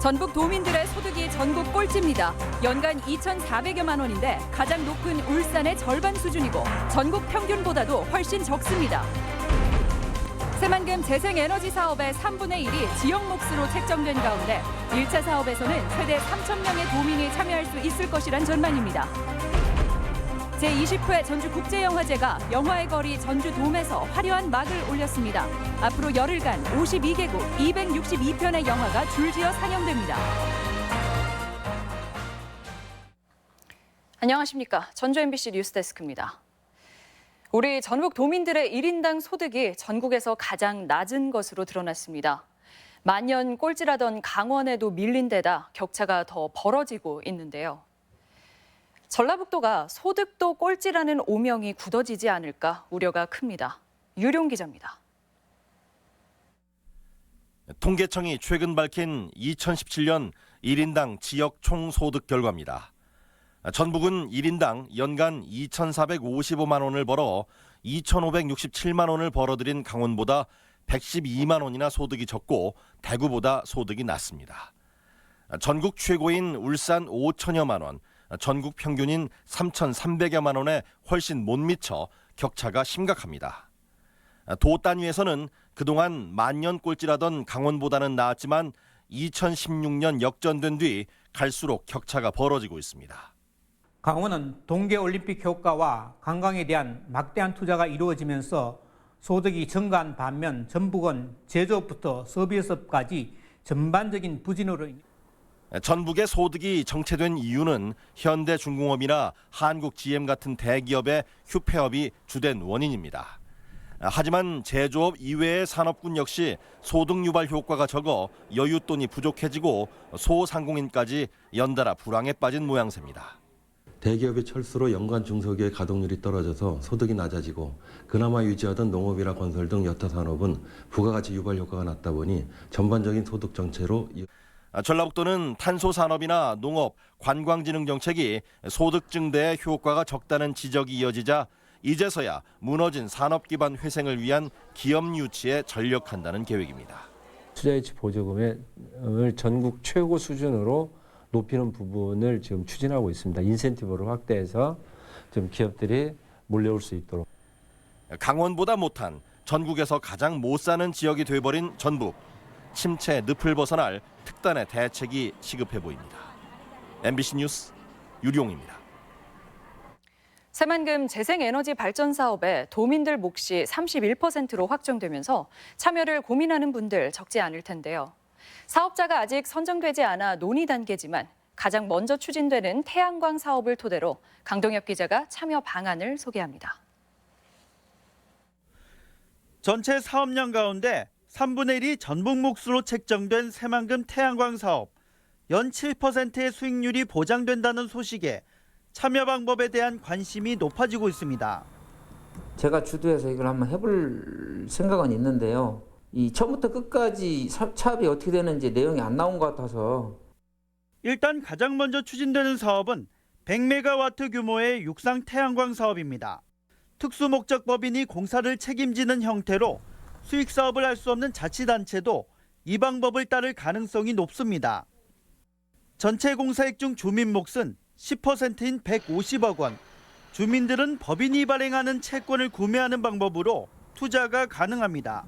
전북 도민들의 소득이 전국 꼴찌입니다. 연간 2,400여만 원인데 가장 높은 울산의 절반 수준이고 전국 평균보다도 훨씬 적습니다. 새만금 재생에너지 사업의 3분의 1이 지역 몫으로 책정된 가운데 1차 사업에서는 최대 3,000명의 도민이 참여할 수 있을 것이란 전망입니다. 제20회 전주국제영화제가 영화의 거리 전주돔에서 화려한 막을 올렸습니다. 앞으로 열흘간 52개국 262편의 영화가 줄지어 상영됩니다. 안녕하십니까. 전주 MBC 뉴스데스크입니다. 우리 전북 도민들의 1인당 소득이 전국에서 가장 낮은 것으로 드러났습니다. 만년 꼴찌라던 강원에도 밀린 데다 격차가 더 벌어지고 있는데요. 전라북도가 소득도 꼴찌라는 오명이 굳어지지 않을까 우려가 큽니다. 유룡 기자입니다. 통계청이 최근 밝힌 2017년 1인당 지역 총소득 결과입니다. 전북은 1인당 연간 2,455만 원을 벌어 2,567만 원을 벌어들인 강원보다 112만 원이나 소득이 적고 대구보다 소득이 낮습니다. 전국 최고인 울산 5천여만 원, 전국 평균인 3,300여만 원에 훨씬 못 미쳐 격차가 심각합니다. 도 단위에서는 그동안 만년 꼴찌라던 강원보다는 나았지만 2016년 역전된 뒤 갈수록 격차가 벌어지고 있습니다. 강원은 동계올림픽 효과와 관광에 대한 막대한 투자가 이루어지면서 소득이 증가한 반면 전북은 제조업부터 서비스업까지 전반적인 부진으로 전북의 소득이 정체된 이유는 현대중공업이나 한국GM 같은 대기업의 휴폐업이 주된 원인입니다. 하지만 제조업 이외의 산업군 역시 소득 유발 효과가 적어 여윳돈이 부족해지고 소상공인까지 연달아 불황에 빠진 모양새입니다. 대기업의 철수로 연간 중소기업의 가동률이 떨어져서 소득이 낮아지고 그나마 유지하던 농업이나 건설 등 여타 산업은 부가가치 유발 효과가 낮다 보니 전반적인 소득 정체로 전라북도는 탄소산업이나 농업, 관광진흥 정책이 소득 증대에 효과가 적다는 지적이 이어지자 이제서야 무너진 산업 기반 회생을 위한 기업 유치에 전력한다는 계획입니다. 투자유치 보조금을 전국 최고 수준으로 높이는 부분을 지금 추진하고 있습니다. 인센티브를 확대해서 좀 기업들이 몰려올 수 있도록. 강원보다 못한 전국에서 가장 못 사는 지역이 돼버린 전북. 침체 늪을 벗어날 특단의 대책이 시급해 보입니다. MBC 뉴스 유룡입니다. 새만금 재생에너지 발전 사업에 도민들 몫이 31%로 확정되면서 참여를 고민하는 분들 적지 않을 텐데요. 사업자가 아직 선정되지 않아 논의 단계지만 가장 먼저 추진되는 태양광 사업을 토대로 강동엽 기자가 참여 방안을 소개합니다. 전체 사업량 가운데 3분의 1이 전북 몫으로 책정된 새만금 태양광 사업. 연 7%의 수익률이 보장된다는 소식에 참여 방법에 대한 관심이 높아지고 있습니다. 제가 주도해서 이걸 한번 해볼 생각은 있는데요. 이 처음부터 끝까지 차압이 어떻게 되는지 내용이 안 나온 것 같아서. 일단 가장 먼저 추진되는 사업은 100메가와트 규모의 육상 태양광 사업입니다. 특수목적법인이 공사를 책임지는 형태로 수익 사업을 할 수 없는 자치단체도 이 방법을 따를 가능성이 높습니다. 전체 공사액 중 주민 몫은 10%인 150억 원. 주민들은 법인이 발행하는 채권을 구매하는 방법으로 투자가 가능합니다.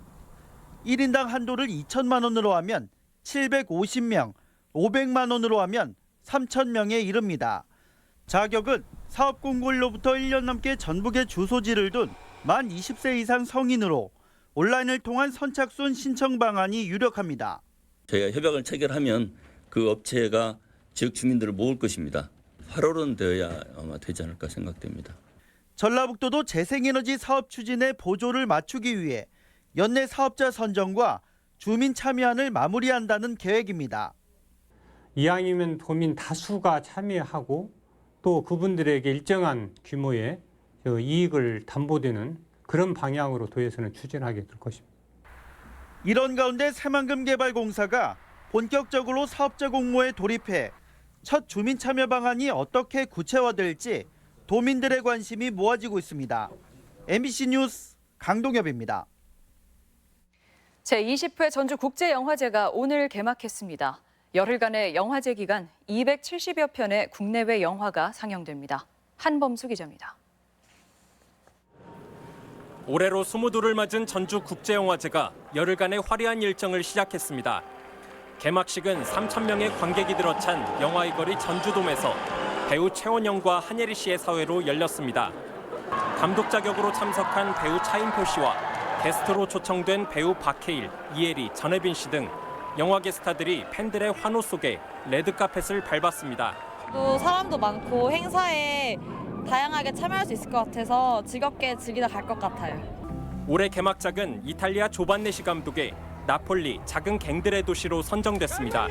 1인당 한도를 2천만 원으로 하면 750명, 500만 원으로 하면 3,000명에 이릅니다. 자격은 사업공고일로부터 1년 넘게 전북에 주소지를 둔 만 20세 이상 성인으로 온라인을 통한 선착순 신청 방안이 유력합니다. 저희가 협약을 체결하면 그 업체가 지역 주민들을 모을 것입니다. 8월은 되어야 아마 되지 않을까 생각됩니다. 전라북도도 재생에너지 사업 추진에 보조를 맞추기 위해 연내 사업자 선정과 주민 참여안을 마무리한다는 계획입니다. 이왕이면 도민 다수가 참여하고 또 그분들에게 일정한 규모의 이익을 담보되는 그런 방향으로 도에서는 추진하게 될 것입니다. 이런 가운데 새만금개발공사가 본격적으로 사업자 공모에 돌입해 첫 주민 참여 방안이 어떻게 구체화될지 도민들의 관심이 모아지고 있습니다. MBC 뉴스 강동엽입니다. 제20회 전주국제영화제가 오늘 개막했습니다. 열흘간의 영화제 기간 270여 편의 국내외 영화가 상영됩니다. 한범수 기자입니다. 올해로 22를 맞은 전주국제영화제가 열흘간의 화려한 일정을 시작했습니다. 개막식은 3,000명의 관객이 들어찬 영화의 거리 전주돔에서 배우 최원영과 한예리 씨의 사회로 열렸습니다. 감독 자격으로 참석한 배우 차인표 씨와 게스트로 초청된 배우 박해일, 이혜리, 전혜빈 씨 등 영화계 스타들이 팬들의 환호 속에 레드카펫을 밟았습니다. 또 사람도 많고 행사에 다양하게 참여할 수 있을 것 같아서 즐겁게 즐기다 갈 것 같아요. 올해 개막작은 이탈리아 조반네시 감독의 나폴리 작은 갱들의 도시로 선정됐습니다.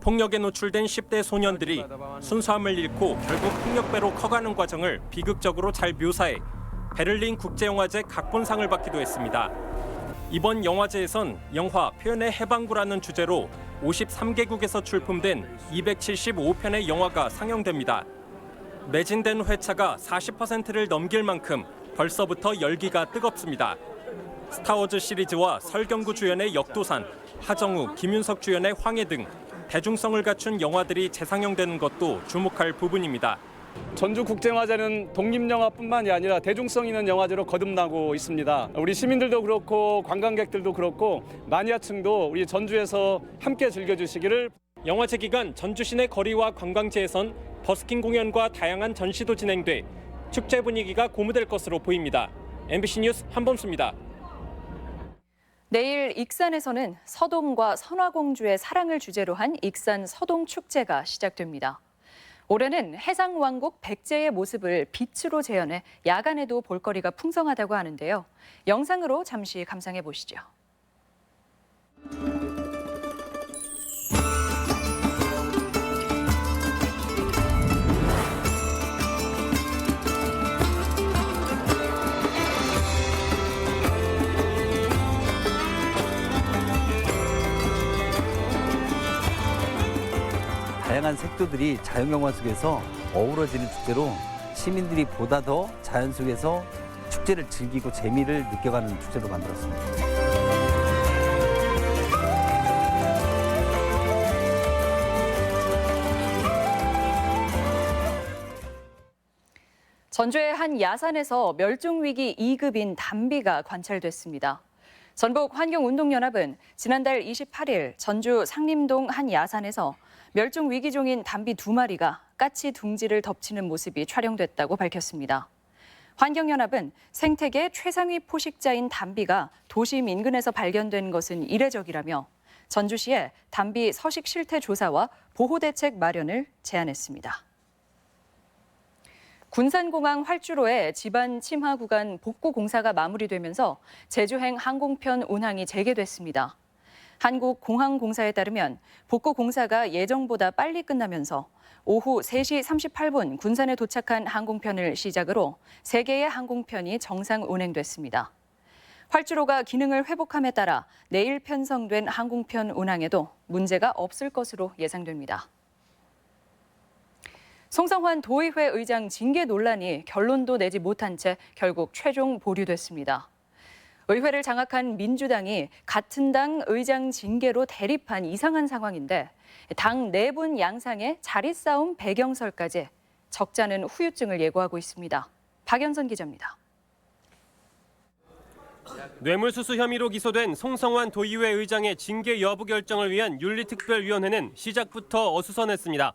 폭력에 노출된 10대 소년들이 순수함을 잃고 결국 폭력배로 커가는 과정을 비극적으로 잘 묘사해 베를린 국제영화제 각본상을 받기도 했습니다. 이번 영화제에선 영화 표현의 해방구라는 주제로 53개국에서 출품된 275편의 영화가 상영됩니다. 매진된 회차가 40%를 넘길 만큼 벌써부터 열기가 뜨겁습니다. 스타워즈 시리즈와 설경구 주연의 역도산, 하정우, 김윤석 주연의 황해 등 대중성을 갖춘 영화들이 재상영되는 것도 주목할 부분입니다. 전주국제영화제는 독립영화뿐만이 아니라 대중성 있는 영화제로 거듭나고 있습니다. 우리 시민들도 그렇고 관광객들도 그렇고 마니아층도 우리 전주에서 함께 즐겨주시기를. 영화제 기간 전주 시내 거리와 관광지에선 버스킹 공연과 다양한 전시도 진행돼 축제 분위기가 고무될 것으로 보입니다. MBC 뉴스 한범수입니다. 내일 익산에서는 서동과 선화공주의 사랑을 주제로 한 익산 서동축제가 시작됩니다. 올해는 해상왕국 백제의 모습을 빛으로 재현해 야간에도 볼거리가 풍성하다고 하는데요. 영상으로 잠시 감상해 보시죠. 다양한 색조들이 자연경관 속에서 어우러지는 축제로 시민들이 보다 더 자연 속에서 축제를 즐기고 재미를 느껴가는 축제로 만들었습니다. 전주의 한 야산에서 멸종위기 2급인 담비가 관찰됐습니다. 전북환경운동연합은 지난달 28일 전주 상림동 한 야산에서 멸종위기종인 담비 2마리가 까치 둥지를 덮치는 모습이 촬영됐다고 밝혔습니다. 환경연합은 생태계 최상위 포식자인 담비가 도심 인근에서 발견된 것은 이례적이라며 전주시에 담비 서식 실태 조사와 보호 대책 마련을 제안했습니다. 군산공항 활주로의 지반 침하 구간 복구 공사가 마무리되면서 제주행 항공편 운항이 재개됐습니다. 한국공항공사에 따르면 복구 공사가 예정보다 빨리 끝나면서 오후 3시 38분 군산에 도착한 항공편을 시작으로 3개의 항공편이 정상 운행됐습니다. 활주로가 기능을 회복함에 따라 내일 편성된 항공편 운항에도 문제가 없을 것으로 예상됩니다. 송성환 도의회 의장 징계 논란이 결론도 내지 못한 채 결국 최종 보류됐습니다. 의회를 장악한 민주당이 같은 당 의장 징계로 대립한 이상한 상황인데 당 내분 양상의 자리 싸움 배경설까지 적잖은 후유증을 예고하고 있습니다. 박연선 기자입니다. 뇌물수수 혐의로 기소된 송성환 도의회 의장의 징계 여부 결정을 위한 윤리특별위원회는 시작부터 어수선했습니다.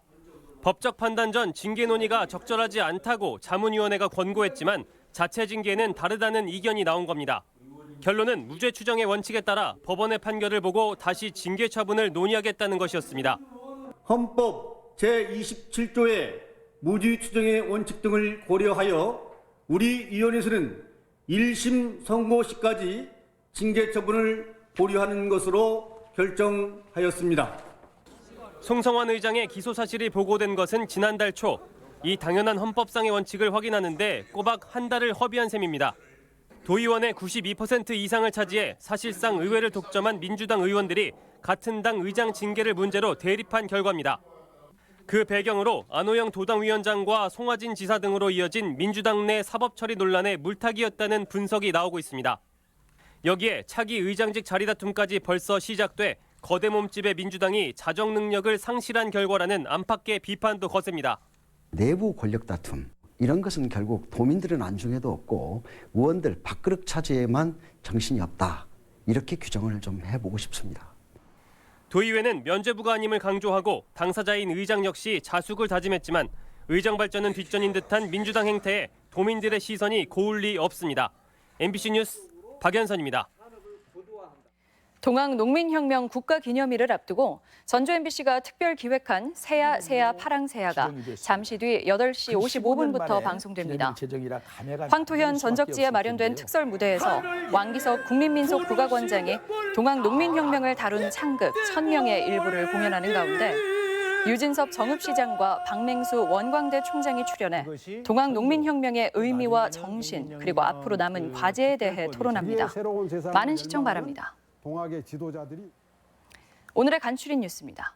법적 판단 전 징계 논의가 적절하지 않다고 자문위원회가 권고했지만 자체 징계는 다르다는 이견이 나온 겁니다. 결론은 무죄 추정의 원칙에 따라 법원의 판결을 보고 다시 징계 처분을 논의하겠다는 것이었습니다. 헌법 제27조의 무죄 추정의 원칙 등을 고려하여 우리 위원회에서는 1심 선고 시까지 징계 처분을 보류하는 것으로 결정하였습니다. 송성환 의장의 기소 사실이 보고된 것은 지난달 초. 이 당연한 헌법상의 원칙을 확인하는데 꼬박 한 달을 허비한 셈입니다. 도의원의 92% 이상을 차지해 사실상 의회를 독점한 민주당 의원들이 같은 당 의장 징계를 문제로 대립한 결과입니다. 그 배경으로 안호영 도당위원장과 송화진 지사 등으로 이어진 민주당 내 사법처리 논란의 물타기였다는 분석이 나오고 있습니다. 여기에 차기 의장직 자리 다툼까지 벌써 시작돼 거대 몸집의 민주당이 자정 능력을 상실한 결과라는 안팎의 비판도 거셉니다. 내부 권력 다툼 이런 것은 결국 도민들은 안중에도 없고 의원들 밥그릇 차지에만 정신이 없다. 이렇게 규정을 좀 해보고 싶습니다. 도의회는 면죄부가 아님을 강조하고 당사자인 의장 역시 자숙을 다짐했지만 의정 발전은 뒷전인 듯한 민주당 행태에 도민들의 시선이 고울 리 없습니다. MBC 뉴스 박연선입니다. 동학농민혁명 국가기념일을 앞두고 전주 MBC가 특별 기획한 새야 새야 파랑새야가 잠시 뒤 8시 55분부터 방송됩니다. 황토현 전적지에 마련된 특설 무대에서 왕기석 국민민속 국악원장이 동학농민혁명을 다룬 창극 천명의 일부를 공연하는 가운데 유진섭 정읍시장과 박맹수 원광대 총장이 출연해 동학농민혁명의 의미와 정신 그리고 앞으로 남은 과제에 대해 토론합니다. 많은 시청 바랍니다. 동학의 지도자들이 오늘의 간추린 뉴스입니다.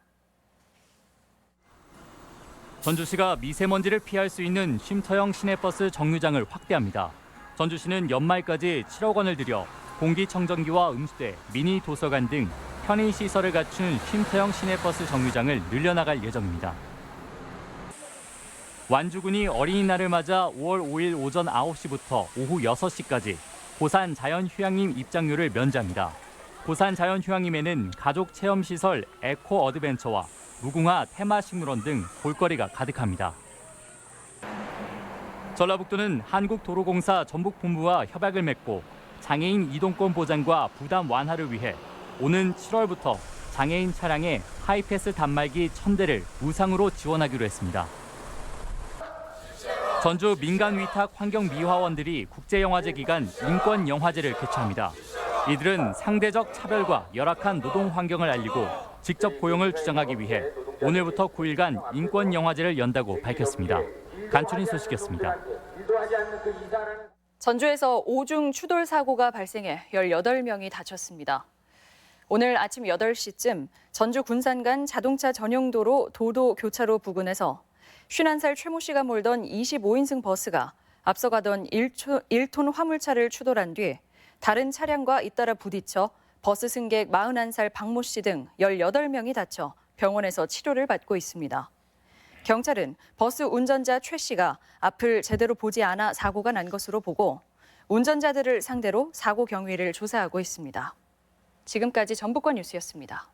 전주시가 미세먼지를 피할 수 있는 쉼터형 시내버스 정류장을 확대합니다. 전주시는 연말까지 7억 원을 들여 공기청정기와 음수대, 미니 도서관 등 편의시설을 갖춘 쉼터형 시내버스 정류장을 늘려나갈 예정입니다. 완주군이 어린이날을 맞아 5월 5일 오전 9시부터 오후 6시까지 고산 자연휴양림 입장료를 면제합니다. 고산 자연휴양림에는 가족 체험시설 에코 어드벤처와 무궁화 테마식물원 등 볼거리가 가득합니다. 전라북도는 한국도로공사 전북본부와 협약을 맺고 장애인 이동권 보장과 부담 완화를 위해 오는 7월부터 장애인 차량에 하이패스 단말기 1000대를 무상으로 지원하기로 했습니다. 전주 민간위탁 환경미화원들이 국제영화제 기간 인권영화제를 개최합니다. 이들은 상대적 차별과 열악한 노동 환경을 알리고 직접 고용을 주장하기 위해 오늘부터 9일간 인권영화제를 연다고 밝혔습니다. 간추린 소식이었습니다. 전주에서 오중 추돌 사고가 발생해 18명이 다쳤습니다. 오늘 아침 8시쯤 전주 군산간 자동차 전용도로 도도 교차로 부근에서 51살 최 모 씨가 몰던 25인승 버스가 앞서가던 1톤 화물차를 추돌한 뒤 다른 차량과 잇따라 부딪혀 버스 승객 41살 박 모 씨 등 18명이 다쳐 병원에서 치료를 받고 있습니다. 경찰은 버스 운전자 최 씨가 앞을 제대로 보지 않아 사고가 난 것으로 보고 운전자들을 상대로 사고 경위를 조사하고 있습니다. 지금까지 전북권 뉴스였습니다.